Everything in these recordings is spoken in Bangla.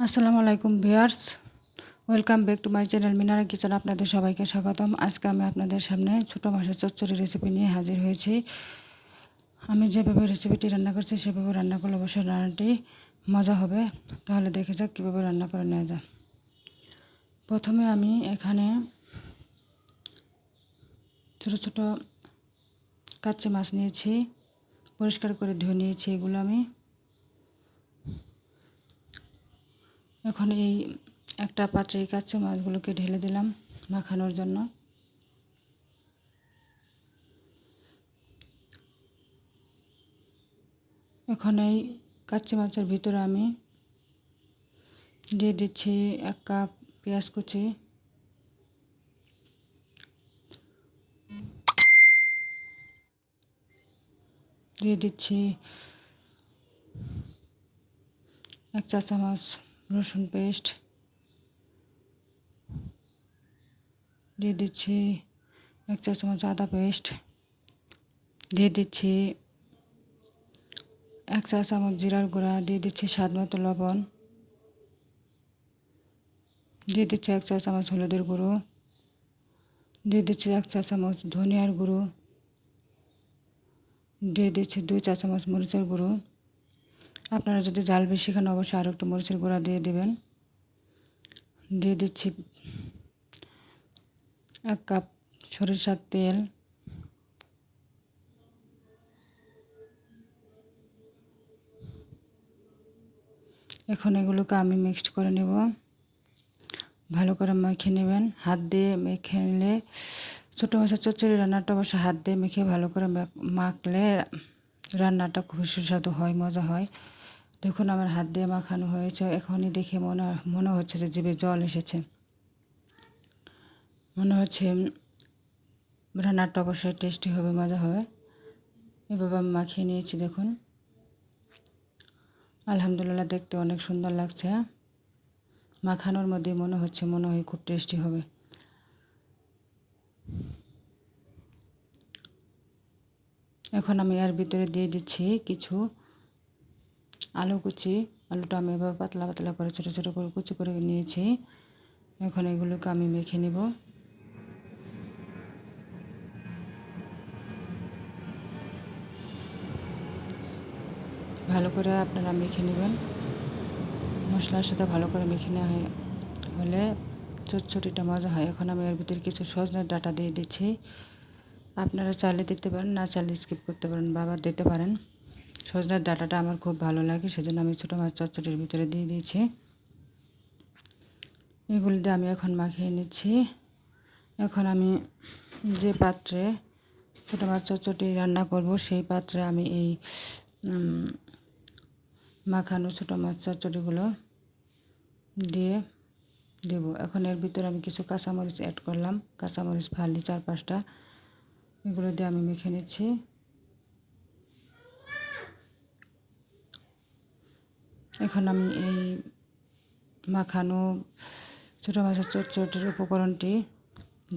আসসালামু আলাইকুম viewers, welcome back to my channel Minara kitchen. আপনাদের সবাইকে স্বাগতম। আজকে আমি আপনাদের সামনে ছোটো মাছের চচ্চড়ি রেসিপি নিয়ে হাজির হয়েছি। আমি যেভাবে রেসিপিটি রান্না করছি সেভাবে রান্না করলে অবশ্যই রান্নাটি মজা হবে। তাহলে দেখে যাক কীভাবে রান্না করে নেওয়া যায়। প্রথমে আমি এখানে ছোটো ছোটো কাচ্চি মাছ নিয়েছি, পরিষ্কার করে ধুয়ে নিয়েছি। এগুলো আমি এখন এই একটা পাত্রে এই কাঁচা মাছগুলোকে ঢেলে দিলাম মাখানোর জন্য। এখন এই কাঁচা মাছের ভিতরে আমি দিয়ে দিচ্ছি 1 কাপ পেঁয়াজ কুচি, দিয়ে দিচ্ছি 1 চা চামচ রসুন পেস্ট, দিয়ে দিচ্ছি 1 চা চামচ আদা পেস্ট, দিয়ে দিচ্ছি 1 চা চামচ জিরার গুঁড়া, দিয়ে দিচ্ছি স্বাদ মতো লবণ, দিয়ে দিচ্ছি 1 চা চামচ হলুদের গুঁড়ো, দিয়ে দিচ্ছি 1 চা চামচ ধনিয়ার গুঁড়ো, দিয়ে দিচ্ছি 2 চা চামচ মরিচের গুঁড়ো। আপনারা যদি ঝাল বেশি খান অবশ্যই আরও একটু মরিচের গুঁড়া দিয়ে দেবেন। দিয়ে দিচ্ছি 1 কাপ সরিষার তেল, এখন এগুলোকে আমি মিক্সড করে নেব। ভালো করে মেখে নেবেন। হাত দিয়ে মেখে নিলে ছোটো মাছের চচ্চড়ি রান্নাটা অবশ্য হাত দিয়ে মেখে ভালো করে মাখলে রান্নাটা খুবই সুস্বাদু হয়, মজা হয়। দেখুন আমার হাত দিয়ে মাখানো হয়েছে। এখনই দেখে মনে হচ্ছে যে জিভে জল এসেছে। মনে হচ্ছে রান্নাটা অবশ্যই টেস্টি হবে, মজা হবে। এভাবে আমি মাখিয়ে নিয়েছি। দেখুন আলহামদুলিল্লাহ, দেখতে অনেক সুন্দর লাগছে। মাখানোর মধ্যে মনে হয় খুব টেস্টি হবে। এখন আমি এর ভিতরে দিয়ে দিচ্ছি কিছু আলু কুচি। আলুটা আমি এভাবে পাতলা পাতলা করে ছোটো ছোটো করে কুচি করে নিয়েছি। এখন এগুলোকে আমি মেখে নেব। ভালো করে আপনারা মেখে নেবেন। মশলার সাথে ভালো করে মেখে নেওয়া হলে চচ্চড়িটা মজা হয়। এখন আমি এর ভিতরে কিছু সজনের ডাঁটা দিয়ে দিচ্ছি। আপনারা চাইলে দিতে পারেন, না চাইলে স্কিপ করতে পারেন বা আবার দিতে পারেন। সজনের ডাঁটাটা আমার খুব ভালো লাগে, সেজন্য আমি ছোটো মাছ চচ্চড়ির ভিতরে দিয়ে দিয়েছি। এগুলি দিয়ে আমি এখন মাখিয়ে নিচ্ছি। এখন আমি যে পাত্রে ছোটো মাছ চচ্চড়ি রান্না করব সেই পাত্রে আমি এই মাখানো ছোটো মাছ চচ্চড়িগুলো দিয়ে দেব। এখন এর ভিতরে আমি কিছু কাঁচামরিচ অ্যাড করলাম, কাঁচামরিচ ফালি 4-5টা। এগুলো দিয়ে আমি মেখে নিচ্ছি। এখন আমি এই মাখানো ছোটো মাছের চচ্চড়ির উপকরণটি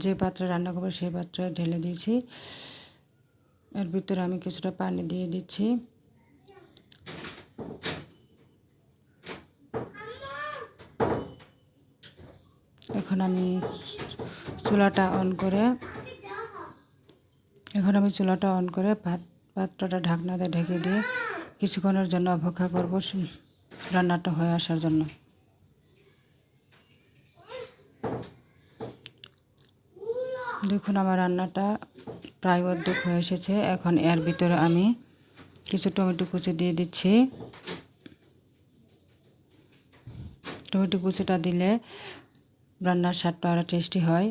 যে পাত্রে রান্না করবো সেই পাত্রে ঢেলে দিয়েছি। এর ভিতরে আমি কিছুটা পানি দিয়ে দিচ্ছি। এখন আমি চুলাটা অন করে পাত্রটা ঢাকনা দিয়ে ঢেকে দিয়ে কিছুক্ষণের জন্য অপেক্ষা করব রান্নাটা হয়ে আসার জন্য। দেখুন আমার রান্নাটা প্রায় অর্ধেক হয়ে এসেছে। এখন এর ভিতরে আমি কিছু টমেটো কুচি দিয়ে দিচ্ছি। টমেটো কুচিটা দিলে রান্নার স্বাদটা আরও টেস্টি হয়।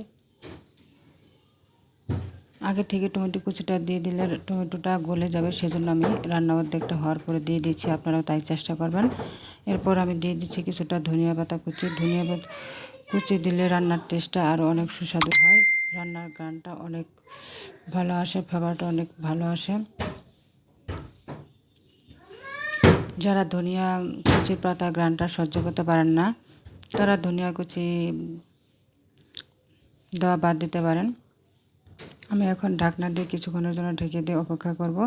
আগে থেকে টমেটো কুচিটা দিয়ে দিলে টমেটোটা গলে যাবে, সেজন্য আমি রান্না অর্ধেকটা হওয়ার পরে দিয়ে দিচ্ছি। আপনারাও তাই চেষ্টা করবেন। এরপর আমি দিয়ে দিচ্ছি কিছুটা ধনিয়া পাতা কুচি। ধনিয়া পাতা কুচি দিলে রান্নার টেস্টটা আরও অনেক সুস্বাদু হয়। রান্নার গ্রানটা অনেক ভালো আসে, ফ্লেভারটা অনেক ভালো আসে। যারা ধনিয়া কুচির পাতা গ্রানটা সহ্য করতে পারেন না, তারা ধনিয়া কুচি দেওয়া বাদ দিতে পারেন। আমি এখন ঢাকনা দিয়ে কিছুক্ষণের জন্য ঢেকে দিয়ে অপেক্ষা করব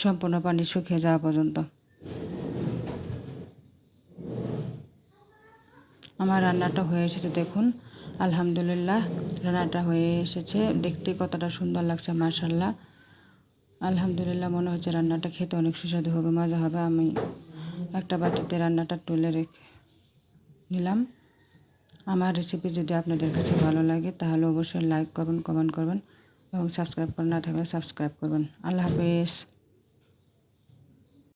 সম্পূর্ণ পানি শুকিয়ে যাওয়া পর্যন্ত। আমার রান্নাটা হয়ে এসেছে দেখুন, আলহামদুলিল্লাহ রান্নাটা হয়ে এসেছে। দেখতে কতটা সুন্দর লাগছে মাশাআল্লাহ। আলহামদুলিল্লাহ মনে হচ্ছে রান্নাটা খেতে অনেক সুস্বাদু হবে, মজা হবে। আমি একটা বাটিতে রান্নাটা তুলে রেখে নিলাম। আমার রেসিপি যদি আপনাদের কাছে ভালো লাগে তাহলে অবশ্যই লাইক করবেন, কমেন্ট করবেন এবং সাবস্ক্রাইব করা না থাকলে সাবস্ক্রাইব করবেন। আল্লাহ হাফেজ।